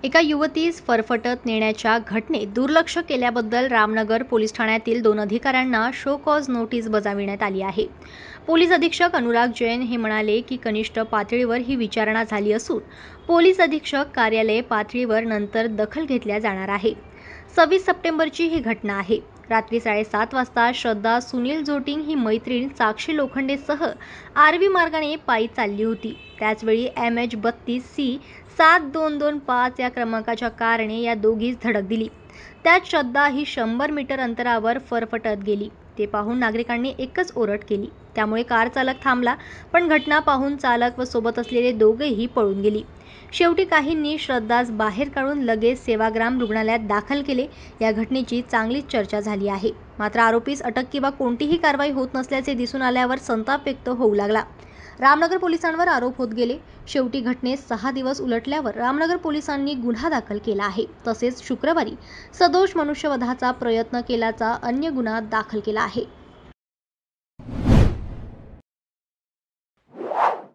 एका युवतीस फरफटत नेण्याच्या घटनेत दुर्लक्ष केल्याबद्दल रामनगर पोलीस ठाण्यातील 2 अधिकाऱ्यांना शो कॉज नोटीस बजावण्यात आली आहे. पोलीस अधीक्षक अनुराग जैन हे म्हणाले की कनिष्ठ पातळीवर ही विचारणा झाली असून पोलीस अधीक्षक कार्यालय पातळीवर नंतर दखल घेतल्या जाणार आहे. 26 सप्टेंबरची ही घटना आहे. रात्री 7:30 वाजता श्रद्धा सुनील जोटिंग ही मैत्रीण साक्षी लोखंडेसह आर्वी मार्गाने पायी चालली होती. त्याचवेळी MH32C 7225 या क्रमांकाच्या कारने या दोघीस धडक दिली. त्यात श्रद्धा ही 100 मीटर अंतरावर फरफटत गेली. ते पाहून नागरिकांनी एकच ओरड केली. त्यामुळे कार चालक थांबला, पण घटना पाहून चालक व सोबत असलेले दोघेही पळून गेली. शेवटी काहींनी श्रद्धास बाहेर काढून लगेच सेवाग्राम रुग्णालयात दाखल केले. या घटनेची चांगलीच चर्चा झाली आहे. मात्र आरोपीस अटक किंवा कोणतीही कारवाई होत नसल्याचे दिसून आल्यावर संताप व्यक्त होऊ लागला. रामनगर पोलिसांवर आरोप होत गेले. शेवटी घटनेस 6 दिवस उलटल्यावर रामनगर पोलिसांनी गुन्हा दाखल केला आहे. तसेच शुक्रवारी सदोष मनुष्यवधाचा प्रयत्न केल्याचा अन्य गुन्हा दाखल केला आहे.